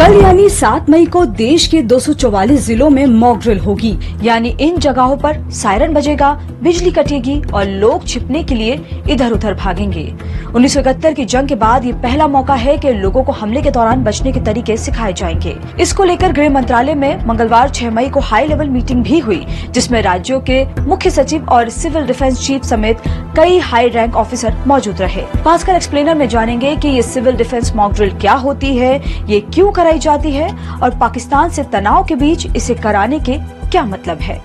कल यानी 7 मई को देश के 244 जिलों में मॉक ड्रिल होगी। यानी इन जगहों पर सायरन बजेगा, बिजली कटेगी और लोग छिपने के लिए इधर उधर भागेंगे। 1971 की जंग के बाद ये पहला मौका है कि लोगों को हमले के दौरान बचने के तरीके सिखाए जाएंगे। इसको लेकर गृह मंत्रालय में मंगलवार 6 मई को हाई लेवल मीटिंग भी हुई, जिसमें राज्यों के मुख्य सचिव और सिविल डिफेंस चीफ समेत कई हाई रैंक ऑफिसर मौजूद रहे। भास्कर एक्सप्लेनर में जानेंगे कि ये सिविल डिफेंस मॉक ड्रिल क्या होती है, ये क्यों कराई जाती है और पाकिस्तान से तनाव के बीच इसे कराने के क्या मतलब है।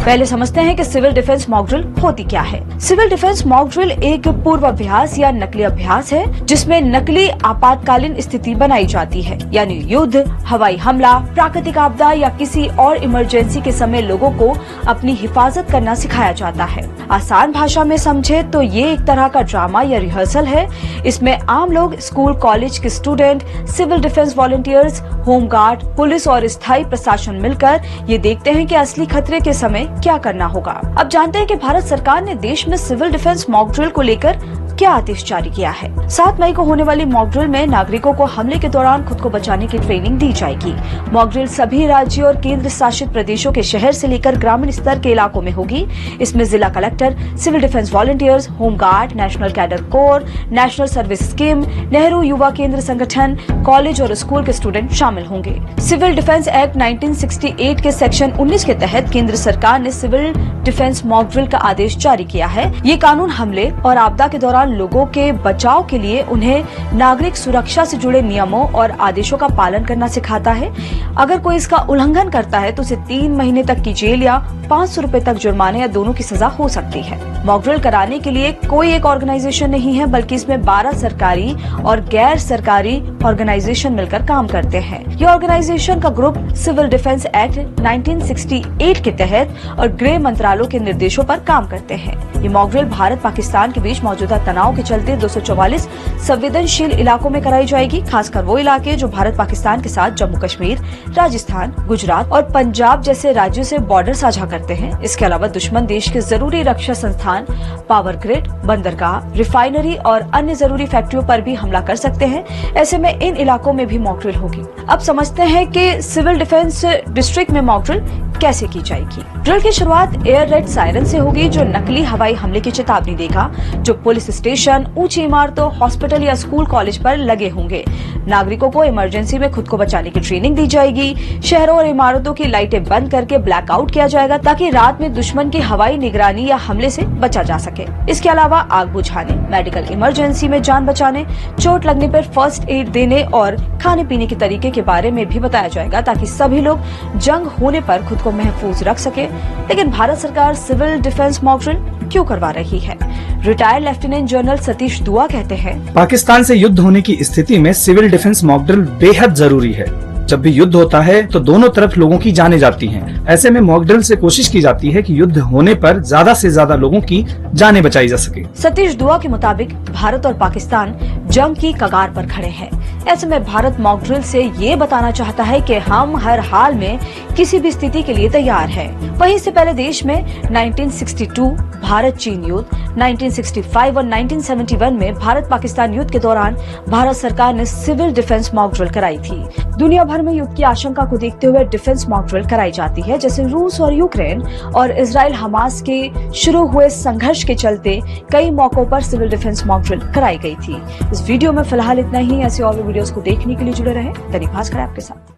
पहले समझते हैं कि सिविल डिफेंस मॉक ड्रिल होती क्या है। सिविल डिफेंस मॉक ड्रिल एक पूर्वाभ्यास या नकली अभ्यास है, जिसमें नकली आपातकालीन स्थिति बनाई जाती है, यानी युद्ध, हवाई हमला, प्राकृतिक आपदा या किसी और इमरजेंसी के समय लोगों को अपनी हिफाजत करना सिखाया जाता है। आसान भाषा में समझे तो ये एक तरह का ड्रामा या रिहर्सल है। इसमें आम लोग, स्कूल कॉलेज के student, civil defence volunteers, home guard, police और स्थायी प्रशासन मिलकर ये देखते हैं कि असली खतरे के समय क्या करना होगा। अब जानते हैं कि भारत सरकार ने देश में सिविल डिफेंस मॉक ड्रिल को लेकर क्या आदेश जारी किया है। 7 मई को होने वाली मॉक ड्रिल में नागरिकों को हमले के दौरान खुद को बचाने की ट्रेनिंग दी जाएगी। मॉक ड्रिल सभी राज्यों और केंद्र शासित प्रदेशों के शहर से लेकर ग्रामीण स्तर के इलाकों में होगी। इसमें जिला collector, civil defence volunteers, home guard, national cadet corps, national service scheme, Nehru Yuva Kendra संगठन, कॉलेज और स्कूल के स्टूडेंट शामिल होंगे। सिविल डिफेंस एक्ट 1968 के सेक्शन 19 के तहत केंद्र सरकार ने सिविल डिफेंस मॉक ड्रिल का आदेश जारी किया है। ये कानून हमले और आपदा के दौरान लोगों के बचाव के लिए उन्हें नागरिक सुरक्षा से जुड़े नियमों और आदेशों का पालन करना सिखाता है। अगर कोई इसका उल्लंघन करता है तो उसे 3 महीने तक की जेल या 500 रुपए तक जुर्माने या दोनों की सजा हो सकती है। मॉक ड्रिल कराने के लिए कोई एक ऑर्गेनाइजेशन नहीं है, बल्कि इसमें 12 सरकारी और गैर सरकारी ऑर्गेनाइजेशन मिलकर काम करते हैं। ये ऑर्गेनाइजेशन का ग्रुप सिविल डिफेंस एक्ट 1968 के तहत और गृह मंत्रालयों के निर्देशों पर काम करते हैं। ये मॉक ड्रिल भारत पाकिस्तान के बीच मौजूदा तनाव के चलते 244 संवेदनशील इलाकों में कराई जाएगी, खासकर वो इलाके जो भारत पाकिस्तान के साथ जम्मू कश्मीर, राजस्थान, गुजरात और पंजाब जैसे राज्यों से बॉर्डर साझा करते हैं। इसके अलावा दुश्मन देश के जरूरी रक्षा संस्थान, पावर ग्रिड, बंदरगाह, रिफाइनरी और अन्य जरूरी फैक्ट्रियों पर भी हमला कर सकते हैं। ऐसे में इन इलाकों में भी मॉक ड्रिल होगी। अब समझते हैं कि सिविल डिफेंस डिस्ट्रिक्ट में मॉक ड्रिल कैसे की जाएगी। ड्रिल की शुरुआत एयर रेड सायरन से होगी, जो नकली हवाई हमले की चेतावनी देगा, जो पुलिस स्टेशन, ऊंची इमारतों, हॉस्पिटल या स्कूल कॉलेज पर लगे होंगे। नागरिकों को इमरजेंसी में खुद को बचाने की ट्रेनिंग दी जाएगी। शहरों और इमारतों की लाइटें बंद करके ब्लैकआउट किया जाएगा, ताकि रात में दुश्मन की हवाई निगरानी या हमले से बचा जा सके। इसके अलावा आग बुझाने, मेडिकल इमरजेंसी में जान बचाने, चोट लगने पर फर्स्ट एड देने और खाने पीने के तरीके के बारे में भी बताया जाएगा, ताकि सभी लोग जंग होने पर खुद को महफूज रख सके। लेकिन भारत सरकार सिविल डिफेंस मॉक ड्रिल क्यों करवा रही है? रिटायर्ड लेफ्टिनेंट जनरल सतीश दुआ कहते हैं, पाकिस्तान से युद्ध होने की स्थिति में सिविल डिफेंस मॉक ड्रिल बेहद जरूरी है। जब भी युद्ध होता है तो दोनों तरफ लोगों की जानें जाती हैं। ऐसे में मॉक ड्रिल से कोशिश की जाती है कि युद्ध होने पर ज्यादा से ज्यादा लोगों की जानें बचाई जा सके। सतीश दुआ के मुताबिक भारत और पाकिस्तान जंग की कगार पर खड़े हैं। ऐसे में भारत मॉक ड्रिल से ये बताना चाहता है कि हम हर हाल में किसी भी स्थिति के लिए तैयार हैं। वहीं से पहले देश में 1962 भारत चीन युद्ध, 1965 और 1971 में भारत पाकिस्तान युद्ध के दौरान भारत सरकार ने सिविल डिफेंस मॉक ड्रिल कराई थी। दुनिया भर में युद्ध की आशंका को देखते हुए डिफेंस मॉक ड्रिल कराई जाती है, जैसे रूस और यूक्रेन और इजराइल हमास के शुरू हुए संघर्ष के चलते कई मौकों पर सिविल डिफेंस मॉक ड्रिल कराई गई थी। इस वीडियो में फिलहाल इतना ही। ऐसे और भी वीडियोस को देखने के लिए जुड़े रहे। दैनिक भास्कर आपके साथ।